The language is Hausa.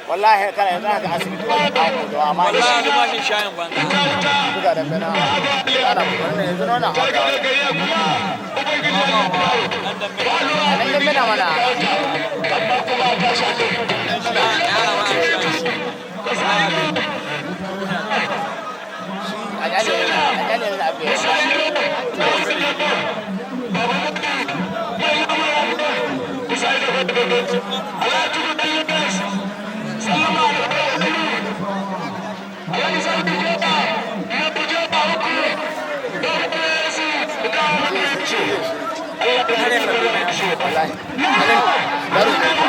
wallahi kana yanzu haka asibiti wani kawo da amma wallahi da bashin shayin banza buga da bana ana wannan yanzu nuna haka nan da bana mana ajale na abe wallahi